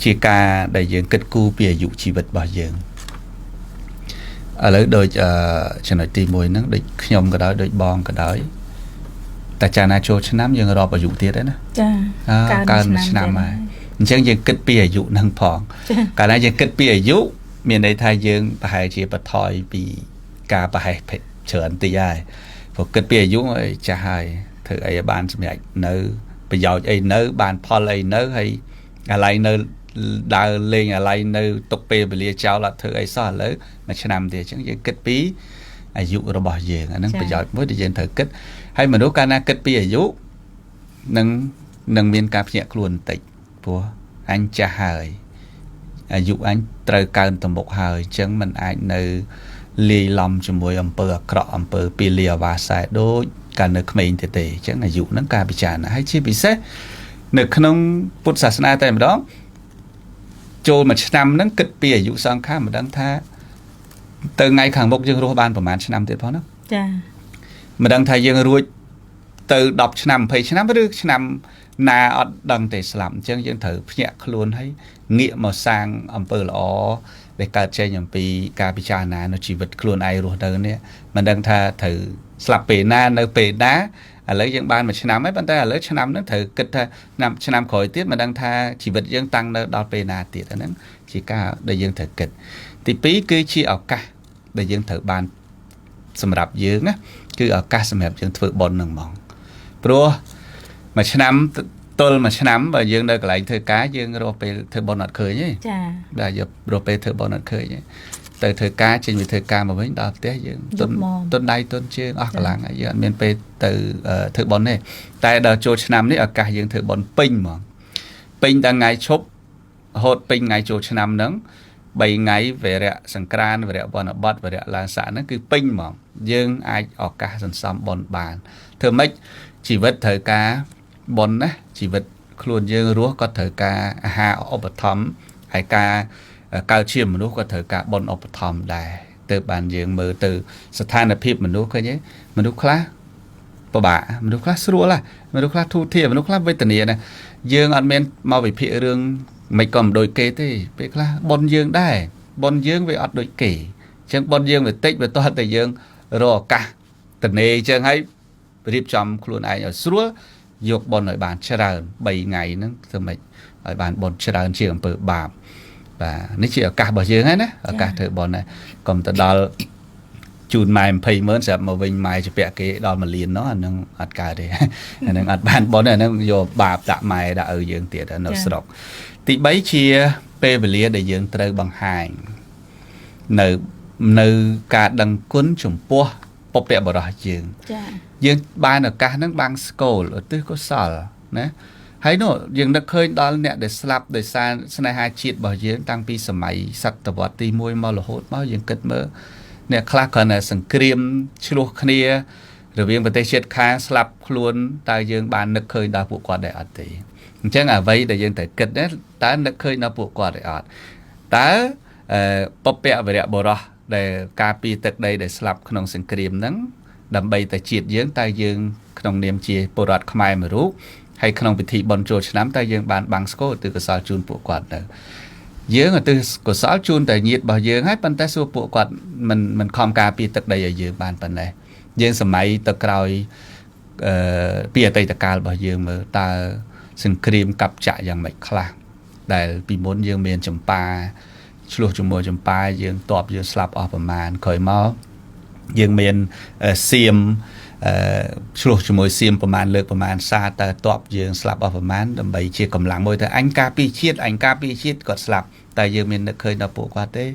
chia ca đại dương kết cú bìa dụ chi vật bao dương ở lấy đôi cho nói tìm mùi nó địch nhom cái đó địch bong cái đóแต่จานาโชชน้ำยังรอประยุกต์เทียได้นะการชนะมายังเกิดปีอายุนั่งพองการนั้นยังเกิดปีอายุมีในไทยยังไปหายเชียปทอยปีกาไปหายเฉินตีใหญ่พอเกิดปีอายุจะหายเธอไอ้บ้านสมัยเนื้อไปยาวไอ้เนื้อบ้านพอไอ้เนื้อให้อะไรเนื้อดาวเลี้ยงอะไรเนื้อตกเปไปเลี้ยเจ้าละเธอไอ้ซ่อนเลยมาชนะเดียยังเกิดปีอายุเราบอกเยอะนั่นประโยชน์เมื่อเดือนเธอเกิดให้มนุษย์การนักเกิดปีอายุนั่งมีการเพียรครวนติดปัวอันจะหายอายุอันตระการตบกหายจังมันอันในลีลำจมวยอำเภอเกาะอำเภอปีเลียวาสายโดยการนึกไม่อินเตจังอายุนั่งการพิจารณาให้ชีพิเศษนึกขนมพุทธศาสนาแต่มาดองโจมาชนำนั่งเกิดปีอายุสองข้ามมาดังท่าเติงไงขังบกยังรู้บ้านประมาณชนำเต็มพอเนาะมาดังไทยยังรู้เติดดอกชนำเพยชนำหรือชนำนาอดดังแต่สลับจังยังถือเพียคล้วนให้เงี่ยมาสร้างอำเภอละอ๋อในการใช้อย่างปีการพิจารณาในชีวิตคล้วนไอรู้เดินเนี่ยมันดังท่าถือสลับเปน่าในเปน่าอะไรยังบ้านมาชนำไม่ปันแต่อะไรชนำนั้นถือกิดท่านำชนำคอยติดมันดังท่าชีวิตยังตั้งในดอกเปน่าติดอันนั้นชีก้าได้ยังถือกิดติปีคือชีเอากะได้ยังถือบ้านสำหรับยืงนะคือเอากะสำหรับยังถือบอลหนึ่งมองเพราะมาชนำตัวมาชนำแบบยังได้กลายถือกะยังเราไปถือบอลนัดเคยเนี่ยแบบเราไปถือบอลนัดเคยเนี่ยแต่ถือกะจริงมีถือกะมาไว้ดอกเตี้ยยังต้นใดต้นเชื่อออกกลางอะไรยังมันไปถือบอลเนี่ยแต่ดาวโจชนำนี่เอากะยังถือบอลปิ้งมองปิ้งตั้งไงชบโหดปิ้งไงโจชนำนั้นใบไงเวรสังกรานเวรบอลบัดเวรลาสานั่นคือปิ้งมองยังไอออกกะสันซ้ำบอลบานเธอไม่ชีวิตเธอกาบนนะชีวิตครูนยังรู้ก็เธอกาหาอุปธรรมไอกาการเชื่อมนุษย์ก็เธอกาบนอุปธรรมได้เติบบานยังมือตือสถานภิบมนุษย์ก็ยังมนุษย์คลาปะบะมนุษย์คลาสรัวละมนุษย์คลาทูเทียมนุษย์คลาเวทเนียนะยังอันเมนมาวิพิเรื่องไม่ก่อมโดยเกที่ไปคลาบนยังได้บนยังไปอัดโดยเกจังบนยังไปติ๊กไปตัวแต่ยังรอกะแต่เนจังให้รีบจำครูนไอเอาสัวยกบอลหน่อยบานเชลล์ใบไงนั่นทำไมหน่อยบานบอลเชลล์เชื่อมเปิดบาปvà nếu chỉ ở cả bao nhiêu hết á ở cả thời bọn này còn từ đó chun mai pay mới sẽ mà vinh mai cho bẹ cái đó mà liền nó nó ăn cả đấy nó ăn bàn bọn này nó vô bạp đã mai đã ở dương tiệt nó sọc thì bấy chia pe về lia để dương từ bằng hàng nơi cả đằng cuốn chủng po bọc đẹp bảo đó dương ban ở cả nó bằng school ở tư có sở nè hay nóยังนักเคยดอลเนี่ยเดสลับเดซานสนายหาชีดบ่เยอะตั้งปีสมัยศตวรรษที่มวยมาโลโหดมายังเกิดเมื่อเนี่ยคลากันเนี่ยสังเกตชลุคเนียหรือยังประเทศเช็ดค้าสลับคล้วนตายยังบานนักเคยดาวปวดกว่าได้อัดตีจังอ่ะไว้แต่ยังแต่เกิดเนี่ยตานักเคยดาวปวดกว่าได้อัดตาปอบเปะไปเรียบร้อยแต่กาปีตึกใดได้สลับขนมสังเกตนั้นดำใบแต่จีดยังตายยังขนมเนียมจีปวดขมายมารู้ให้ขนมพิธีบอลโจชน้ำแต่ยังบานบางสโก้ตือกระสาวจูนปวดกวาดเนอะเยอะอ่ะตือกระสาวจูนแต่ยีดบ่เยอะให้ปันแต่สัวปวดกวาดมันคอมกาปีตึกใดเยอะบานปันเลยเยอะสมัยตะกรอยปีอะไรตะการบ่เยอะเมื่อตาสิงครีมกับจ่าอย่างไม่คลาแต่ปีม้วนยังเมียนจำปาชลูจมูกจำปายังตอบยังสลับออกประมาณคอยม้อยังเมียนเสียมชลูจมูกเสียมประมาณเลือกประมาณซาแต่ตอบยังสลับออกประมาณดำใบเชี่ยกำลังมวยแต่อันกาปีเชียดก็สลับแต่ยังเมียนเคยนับปวดกว่าได้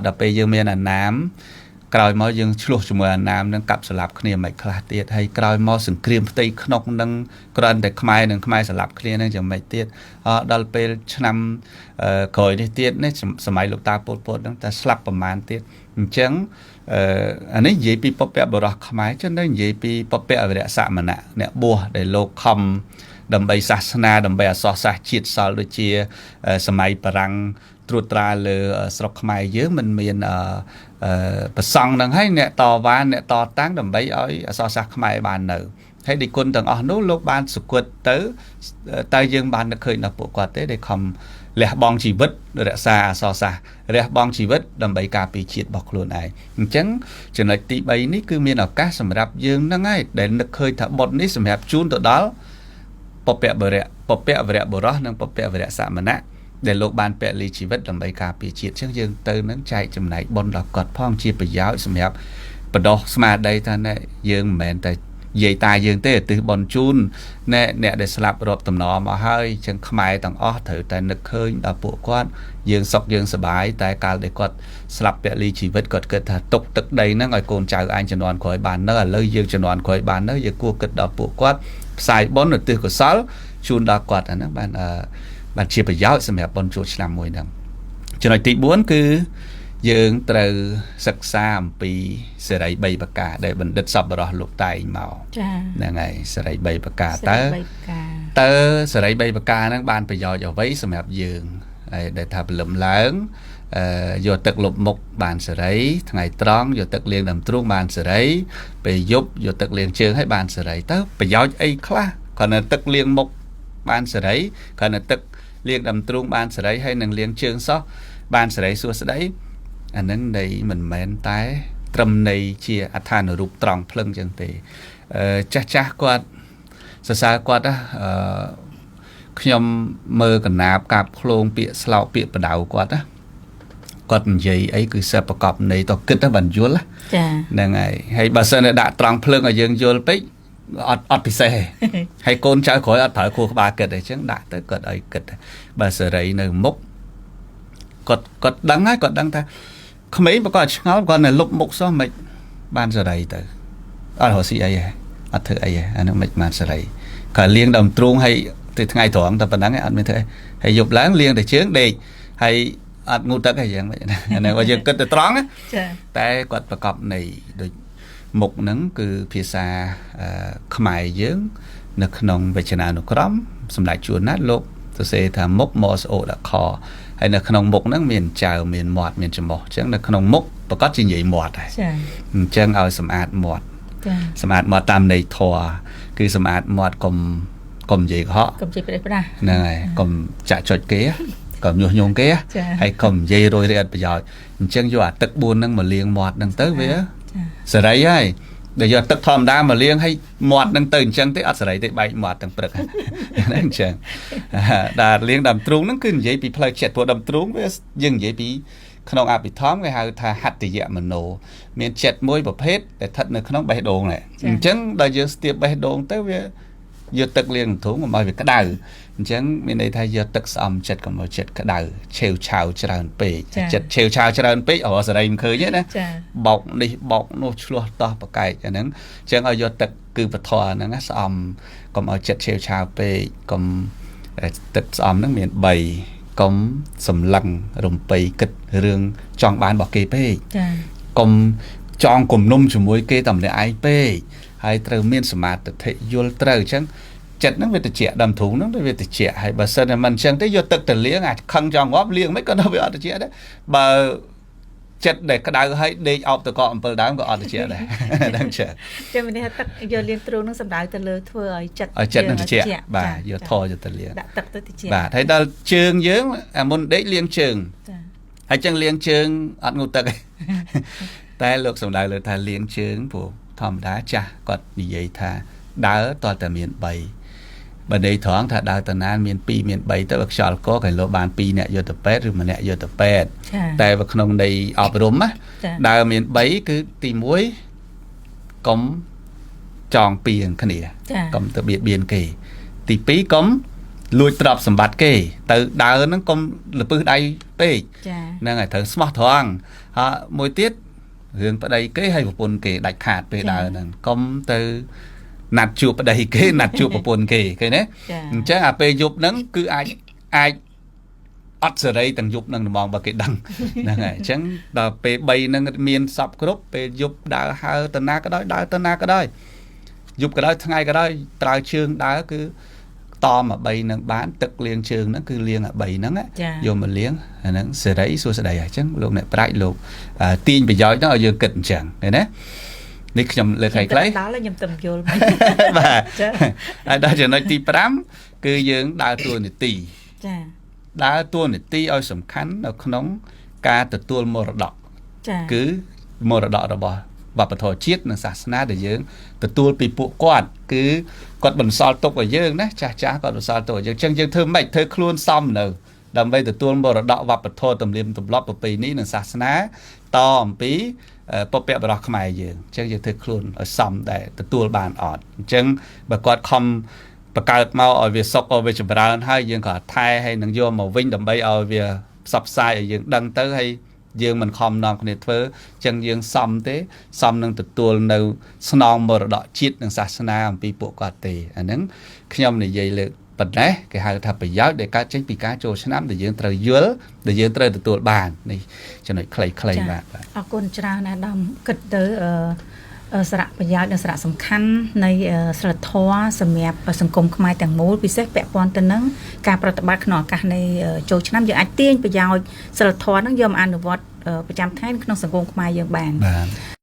ดับไปยังเมียนน้ำกลายมายังชลูจมูกน้ำนั่งกับสลับเคลียร์ไม่คลาเตียให้กลายมาสึงครีมตีขนกนั่งกรันแต่ขมายหนึ่งขมายสลับเคลียร์นั่งจะไม่เตียดับไปชนำคอยได้เตียนี่สมัยลูกตาปวดนั่งแต่สลับประมาณเตียจังอันนี้ยี่ปีป๊อปเปะบรักขมายจนได้ยี่ปีป๊อปเปะอะไรสามนะเนี่ยบัวได้โลกคำดำใบศาสนาดำใบศาสนาจิตสาวด้วยเชียสมัยปรังตรวจตราเลยสระขมายเยอะมันมีประสงค์ดังให้เนี่ยต่อวานเนี่ยต่อตั้งดำใบอ้อยศาสนาขมายบานเนอให้ดิคนต่างอ๋อนู้โลกบานสุกดเต๋อตายยังบานเคยนับปวดกว่าเต๋อได้ค លះបង់ជីវិតរក្សាអក្សរសាស្ត្ររះបង់ជីវិតដើម្បីការពារជាតិរបស់ខ្លួនឯងអញ្ចឹងចំណុចទី3នេះគឺមានឱកាសសម្រាប់យើងហ្នឹងហើយដែលនឹកឃើញថាបុត្រនេះសម្រាប់ជូនទៅដល់ពពវរៈបុរសនិងពពវរៈសមណៈដែលលោកបានពលីជីវិតដើម្បីការពារជាតិអញ្ចឹងយើងទៅនឹងចែកចំណែកបុណ្យដល់គាត់ផងជាប្រយោជន៍សម្រាប់បដោះស្មារតីថាណែយើងមិនមែនតែនិយាយតាយើងទេទិសបនជូនអ្នកដែលស្លាប់រាប់តំណមកហើយចឹងខ្មែរទាំងអស់ត្រូវតែនឹកឃើញដល់ពួកគាត់យើងសុខយើងសប្បាយតែកាលដែលគាត់ស្លាប់ពលីជីវិតគាត់គិតថាទុកទឹកដីហ្នឹងឲ្យកូនចៅអញជំនាន់ក្រោយបាននៅឥឡូវយើងជំនាន់ក្រោយបាននៅយើងគួរគិតដល់ពួកគាត់ផ្សាយបុណ្យឧទ្ទិសកុសលជូនដល់គាត់អាហ្នឹងបានជាប្រយោជន៍សម្រាប់បុណ្យចូលឆ្នាំមួយហ្នឹងចំណុចទី4គឺយើងត្រូវសិក្សាអំពីសេរី3ប្រការដែលបណ្ឌិតសប្បុរសលោកតែងមកចាហ្នឹងហើយសេរី3ប្រការតើសេរី3ប្រការហ្នឹងបានប្រយោជន៍អ្វីសម្រាប់យើងហើយដែលថាព្រលឹមឡើងយកទឹកលុបមុខបានសេរីថ្ងៃត្រង់យកទឹកលាងដើមទ្រូងបានសេរីពេលយប់យកទឹកលាងជើងឲ្យបានសេរីតើប្រយោជន៍អីខ្លះគ្រាន់តែទឹកលាងមុខបានសេរីគ្រាន់តែទឹកលាងដើមទ្រូងបានសេរីហើយនឹងលាងជើងសោះបានសេរីសួស្ដីអានឹងនៃមិនមែនតែត្រឹមនៃជាអដ្ឋានុរូបត្រង់ភ្លឹងចឹងទេចាស់គាត់សរសើរគាត់ខ្ញុំមើលកណាបកាប់ឃ្លោងពាក្យស្លោកពាក្យបដៅគាត់គាត់និយាយអីគឺសិបប្រកបនៃតគិតទៅបានយល់ចាហ្នឹងហើយបើសិនតែដាក់ត្រង់ភ្លើងឲ្យយើងយល់ពេកអត់ពិសេសហើយកូនចៅក្រោយអត់ប្រើខួរក្បាលគិតអីចឹងដាក់ទៅគាត់ឲ្យគិតបើសេរីនៅមុខគាត់ដឹងហើយគាត់ដឹងថាក្មេងបើគាត់ឆ្ងល់គាត់នៅលុបមុខសោះមិនបានសេរីទៅអត់រស់ស៊ីអីហ៎អត់ធ្វើអីហ៎អានោះមិនបានសេរីគាត់លៀងដើមទ្រូងហើយទៅថ្ងៃត្រង់តែប៉ុណ្ណឹងអត់មានធ្វើអីហើយយប់ឡើងលៀងតែជើងដេកហើយអត់ងូតទឹកអីយ៉ាងម៉េចណាអានោះយើងគិតទៅត្រង់ចាតែគាត់ប្រកបនៃដូចមុខហ្នឹងគឺភាសាខ្មែរយើងនៅក្នុងវចនានុក្រមសម្ដេចជួនណាត់លោកសរសេរថាមុខមកស្អូតខហើយនៅក្នុងមុខហ្នឹងមានចៅមានមាត់មានច្រមុះអញ្ចឹងនៅក្នុងមុខប្រកាសជានិយាយមាត់ហើយចាអញ្ចឹងឲ្យសម្អាតមាត់ចាសម្អាតមាត់តាមន័យធម៌គឺសម្អាតមាត់កុំនិយាយកុហកកុំនិយាយប្រេះប្រាស់ហ្នឹងហើយកុំចាក់ចុចគេកុំញុះញង់គេហើយកុំនិយាយរយរាយអត់ប្រយោជន៍អញ្ចឹងយកអាទឹក4ហ្នឹងមកលាងមាត់ហ្នឹងទៅវាសេរីហើយដែលយកទឹកធម្មតាមកលាងឲ្យមាត់ហ្នឹងទៅអញ្ចឹងទេអត់សេរីទេបែកមាត់ទាំងព្រឹកហ្នឹងអញ្ចឹងដែលលាងដើមទ្រូងហ្នឹងគឺនិយាយពីផ្លូវចិត្តព្រោះដើមទ្រូងវាយើងនិយាយពីក្នុងអភិធម្មគេហៅថាហត្តយមโนមានចិត្តមួយប្រភេទដែលស្ថិតនៅក្នុងបេះដូងហ្នឹងអញ្ចឹងដល់យើងស្ទាបបេះដូងទៅវាយកទឹកលាងទ្រូងមកឲ្យវាក្តៅអញ្ចឹងមានន័យថាយកទឹកស្អំចិត្តកុំឲ្យចិត្តក្តៅឆេវឆាវច្រើនពេកចិត្តឆេវឆាវច្រើនពេកអរសេរីមិនឃើញទេណាបោកនេះបោកនោះឆ្លោះតោះប្រកែកអាហ្នឹងអញ្ចឹងឲ្យយកទឹកគឺពធហ្នឹងស្អំកុំឲ្យចិត្តឆេវឆាវពេកកុំទឹកស្អំហ្នឹងមាន3កុំសម្លឹងរំពៃគិតរឿងចង់បានរបស់គេពេកចាកុំចង់គំនុំជាមួយគេតែម្នាក់ឯងពេកហើយត្រូវមានសមាធិយល់ត្រូវអញ្ចឹងចិត្តហ្នឹងវាតិចដើមទ្រូងហ្នឹងវាតិចហើយបើសិនតែមិនអញ្ចឹងទេយកទឹកទៅលាងអាចខឹងចង់ងាប់លាងមិនក៏នៅវាអត់តិចដែរបើចិត្តដែលក្តៅហើយដេកអោបទៅកកអំពិលដើមក៏អត់តិចដែរហ្នឹងចឹងចាំមានថាទឹកយកលាងទ្រូងហ្នឹងសំដៅទៅលើធ្វើឲ្យចិត្តនឹងតិចបាទយកថយកទៅលាងដាក់ទឹកទៅតិចបាទហើយដល់ជើងយើងអាមុនដេកលាងជើងចាហើយចឹងលាងជើងអត់ងូតទឹកទេតែលោកសំដៅលើថាលាងជើងព្រោះធម្មតាចាស់គាត់និយាយថាដើរតើតែមាន3បើន័យត្រង់ថាដើរតាណានមាន2មាន3ទៅខ្យល់កកឲ្យលោកបាន2អ្នកយកទៅពេទ្យឬម្នាក់យកទៅពេទ្យតែនៅក្នុងនៃអប់រំណាដើរមាន3គឺទី1កុំចងពីនឹងគ្នាកុំទៅបៀតបៀនគេទី2កុំលួចទ្រព្យសម្បត្តិគេទៅដើរហ្នឹងកុំលពឹសដៃពេកហ្នឹងហើយត្រូវស្មោះត្រង់ហើយមួយទៀតរឿងប្តីគេឲ្យប្រពន្ធគេដាច់ខាតពេលដើរហ្នឹងកុំទៅណាត់ជួបប្តីគេណាត់ជួបប្រពន្ធគេឃើញទេអញ្ចឹងអាពេលយប់ហ្នឹងគឺអាចអត់សេរីទាំងយប់ហ្នឹងហ្មងបើគេដឹងហ្នឹងហើយអញ្ចឹងដល់ពេល3ហ្នឹងមានសពគ្រប់ពេលយប់ដើរហើរទៅណាក៏ដោយដើរទៅណាក៏ដោយយប់ក៏ដោយថ្ងៃក៏ដោយត្រើយជើងដើរគឺតមអា3ហ្នឹងបានទឹកលាងជើងហ្នឹងគឺលាងអា3ហ្នឹងយកមកលាងអាហ្នឹងសេរីសួស្ដីអញ្ចឹងលោកអ្នកប្រាជ្ញលោកទាញប្រយោជន៍ហ្នឹងឲ្យយើងគិតអញ្ចឹងឃើញទេនេះខ្ញុំលើកឲ្យខ្លីដល់ខ្ញុំទៅយល់មកបាទហើយដល់ចំណុចទី5គឺយើងដើរតួនាទីចា ដើរតួនាទីឲ្យសំខាន់នៅក្នុងការទទួលមរតក ចា៎ គឺមរតករបស់វប្បធម៌ជាតិនិងសាសនាដែលយើងទទួលពីពួកគាត់គឺគាត់បន្សល់ទុកឲ្យយើងណាចាស់ៗគាត់បន្សល់ទុកឲ្យយើងអញ្ចឹងយើងធ្វើម៉េចធ្វើខ្លួនសមនៅដើម្បីទទួលមរតកវប្បធម៌ទំនៀមទម្លាប់ប្រពៃណីនិងសាសនាតអំពីបុព្វបុរសខ្មែរយើងអញ្ចឹងយើងធ្វើខ្លួនឲ្យសមដែលទទួលបានអត់អញ្ចឹងបើគាត់ខំបង្កើតមកឲ្យវាសុខឲ្យវាចម្រើនហើយយើងក៏ថែហើយនឹងយកមកវិញដើម្បីឲ្យវាផ្សព្វផ្សាយឲ្យយើងដឹងទៅហើយយើងមិនខំនាំគ្នាធ្វើអញ្ចឹងយើងសមទេសមនឹងទទួលនៅស្នងមរតកជាតិនិងសាសនាអំពីពួកគាត់ទេអាហ្នឹងខ្ញុំនិយាយលើកប៉ុណ្ណេះគេហៅថាប្រយោជន៍ដែលកើតចេញពីការចូលឆ្នាំដែលយើងត្រូវយល់ដែលយើងត្រូវទទួលបាននេះចំណុចខ្លីៗបាទ អរគុណច្រើនណាស់ដំគិតទៅសារៈប្រយោជន៍និងសារៈសំខាន់នៃសិលធម៌សម្រាប់សង្គមខ្មែរទាំងមូលពិសេសពាក់ព័ន្ធទៅនឹងការប្រតិបត្តិក្នុងឱកាសនៃចូលឆ្នាំយើងអាចទាញប្រយោជន៍សិលធម៌នឹងយកមកអនុវត្តប្រចាំថ្ងៃក្នុងសង្គមខ្មែរយើងបាន បាទ